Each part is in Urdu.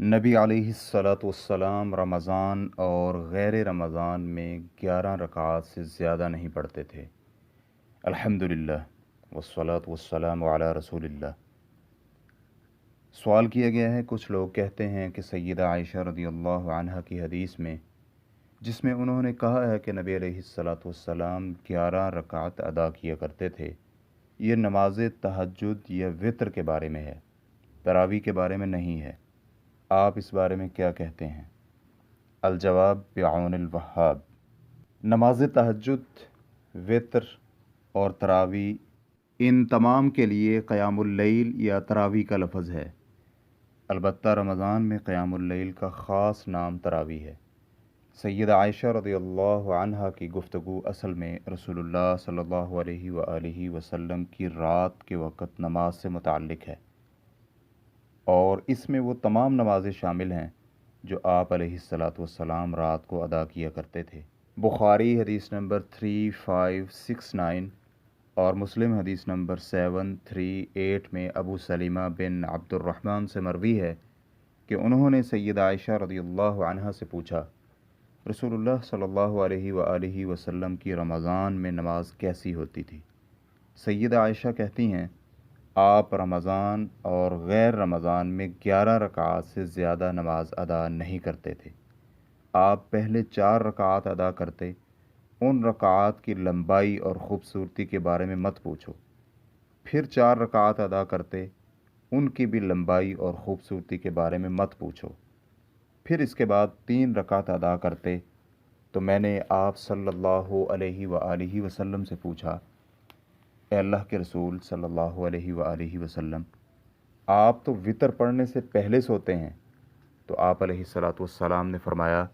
نبی علیہ السلام رمضان اور غیر رمضان میں 11 رکعات سے زیادہ نہیں پڑھتے تھے۔ الحمدللہ والصلاة والسلام علی رسول اللہ۔ سوال کیا گیا ہے، کچھ لوگ کہتے ہیں کہ سیدہ عائشہ رضی اللہ عنہا کی حدیث میں جس میں انہوں نے کہا ہے کہ نبی علیہ السلام 11 رکعات ادا کیا کرتے تھے، یہ نماز تہجد یا وتر کے بارے میں ہے، تراویح کے بارے میں نہیں ہے۔ آپ اس بارے میں کیا کہتے ہیں؟ الجواب بعون الوہاب۔ نماز تہجد، وتر اور تراویح، ان تمام کے لیے قیام اللیل یا تراویح کا لفظ ہے، البتہ رمضان میں قیام اللیل کا خاص نام تراویح ہے۔ سیدہ عائشہ رضی اللہ عنہا کی گفتگو اصل میں رسول اللہ صلی اللہ علیہ وآلہ وسلم کی رات کے وقت نماز سے متعلق ہے، اور اس میں وہ تمام نمازیں شامل ہیں جو آپ علیہ السلام رات کو ادا کیا کرتے تھے۔ بخاری حدیث نمبر 3569 اور مسلم حدیث نمبر 738 میں ابو سلیمہ بن عبد الرحمن سے مروی ہے کہ انہوں نے سیدہ عائشہ رضی اللہ عنہا سے پوچھا، رسول اللہ صلی اللہ علیہ وآلہ وسلم کی رمضان میں نماز کیسی ہوتی تھی؟ سیدہ عائشہ کہتی ہیں، آپ رمضان اور غیر رمضان میں 11 رکعات سے زیادہ نماز ادا نہیں کرتے تھے۔ آپ پہلے 4 رکعات ادا کرتے، ان رکعات کی لمبائی اور خوبصورتی کے بارے میں مت پوچھو۔ پھر 4 رکعات ادا کرتے، ان کی بھی لمبائی اور خوبصورتی کے بارے میں مت پوچھو۔ پھر اس کے بعد 3 رکعات ادا کرتے تو میں نے آپ صلی اللہ علیہ وآلہ وسلم سے پوچھا، اے اللہ کے رسول صلی اللہ علیہ وآلہ وسلم، آپ تو وتر پڑھنے سے پہلے سوتے ہیں؟ تو آپ علیہ السلام نے فرمایا،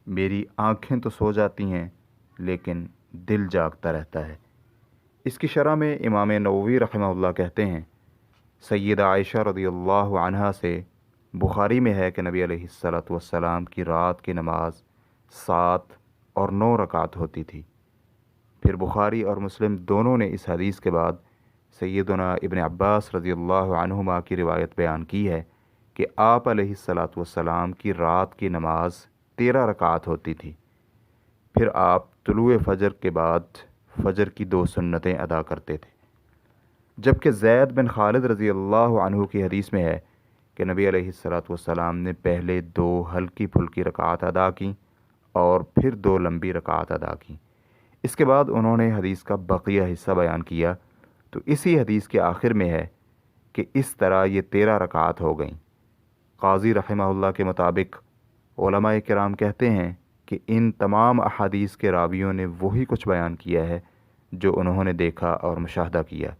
میری آنکھیں تو سو جاتی ہیں لیکن دل جاگتا رہتا ہے۔ اس کی شرح میں امام نووی رحمہ اللہ کہتے ہیں، سیدہ عائشہ رضی اللہ عنہا سے بخاری میں ہے کہ نبی علیہ السلام کی رات کی نماز 7 اور 9 رکعات ہوتی تھی۔ پھر بخاری اور مسلم دونوں نے اس حدیث کے بعد سیدنا ابن عباس رضی اللہ عنہما کی روایت بیان کی ہے کہ آپ علیہ السلام کی رات کی نماز 13 رکعات ہوتی تھی۔ پھر آپ طلوع فجر کے بعد فجر کی 2 سنتیں ادا کرتے تھے۔ جبکہ زید بن خالد رضی اللہ عنہ کی حدیث میں ہے کہ نبی علیہ السلام نے پہلے 2 ہلکی پھلکی رکعات ادا کیں اور پھر 2 لمبی رکعات ادا کیں۔ اس کے بعد انہوں نے حدیث کا بقیہ حصہ بیان کیا تو اسی حدیث کے آخر میں ہے کہ اس طرح یہ 13 رکعات ہو گئیں۔ قاضی رحمہ اللہ کے مطابق علماء کرام کہتے ہیں کہ ان تمام احادیث کے راویوں نے وہی کچھ بیان کیا ہے جو انہوں نے دیکھا اور مشاہدہ کیا۔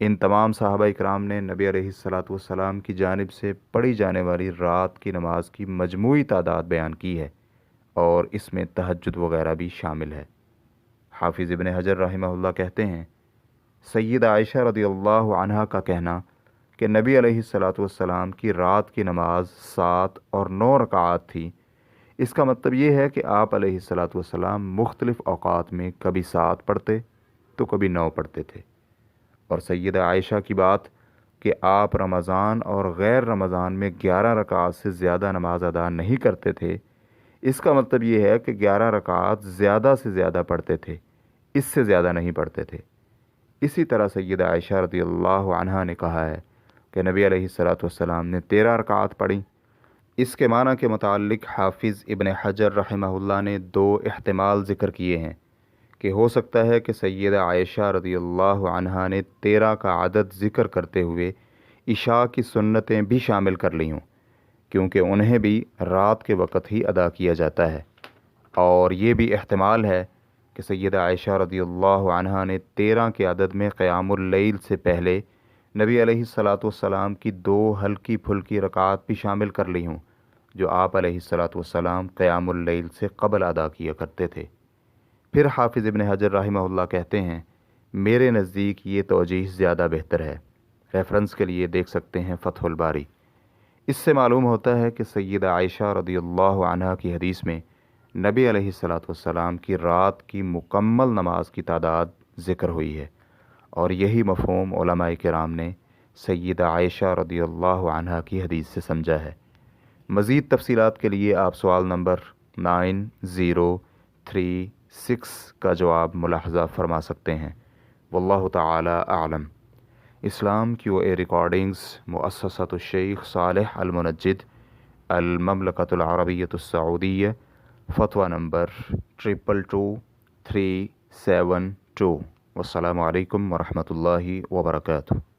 ان تمام صحابہ کرام نے نبی علیہ السلام کی جانب سے پڑھی جانے والی رات کی نماز کی مجموعی تعداد بیان کی ہے، اور اس میں تہجد وغیرہ بھی شامل ہے۔ حافظ ابن حجر رحمہ اللہ کہتے ہیں، سیدہ عائشہ رضی اللہ عنہا کا کہنا کہ نبی علیہ السلام کی رات کی نماز 7 اور 9 رکعات تھی، اس کا مطلب یہ ہے کہ آپ علیہ السلام مختلف اوقات میں کبھی 7 پڑھتے تو کبھی 9 پڑھتے تھے۔ اور سیدہ عائشہ کی بات کہ آپ رمضان اور غیر رمضان میں 11 رکعات سے زیادہ نماز ادا نہیں کرتے تھے، اس کا مطلب یہ ہے کہ 11 رکعات زیادہ سے زیادہ پڑھتے تھے، اس سے زیادہ نہیں پڑھتے تھے۔ اسی طرح سیدہ عائشہ رضی اللہ عنہا نے کہا ہے کہ نبی علیہ السلام نے 13 رکعات پڑھی۔ اس کے معنی کے متعلق حافظ ابن حجر رحمہ اللہ نے 2 احتمال ذکر کیے ہیں کہ ہو سکتا ہے کہ سیدہ عائشہ رضی اللہ عنہا نے 13 کا عدد ذکر کرتے ہوئے عشاء کی سنتیں بھی شامل کر لی ہوں، کیونکہ انہیں بھی رات کے وقت ہی ادا کیا جاتا ہے۔ اور یہ بھی احتمال ہے کہ سیدہ عائشہ رضی اللہ عنہا نے 13 کے عدد میں قیام اللیل سے پہلے نبی علیہ السلام کی 2 ہلکی پھلکی رکعات بھی شامل کر لی ہوں، جو آپ علیہ السلام قیام اللیل سے قبل ادا کیا کرتے تھے۔ پھر حافظ ابن حجر رحمہ اللہ کہتے ہیں، میرے نزدیک یہ توجیہ زیادہ بہتر ہے۔ ریفرنس کے لیے دیکھ سکتے ہیں فتح الباری۔ اس سے معلوم ہوتا ہے کہ سیدہ عائشہ رضی اللہ عنہا کی حدیث میں نبی علیہ السلام کی رات کی مکمل نماز کی تعداد ذکر ہوئی ہے، اور یہی مفہوم علماء کرام نے سیدہ عائشہ رضی اللہ عنہا کی حدیث سے سمجھا ہے۔ مزید تفصیلات کے لیے آپ سوال نمبر 9036 کا جواب ملاحظہ فرما سکتے ہیں۔ واللہ تعالی اعلم۔ اسلام کیو اے ریکارڈنگز، مؤسسۃ الشیخ صالح المنجد، المملکۃ العربیۃ السعودیہ، فتویٰ نمبر 222372۔ والسلام علیکم ورحمۃ اللہ وبرکاتہ۔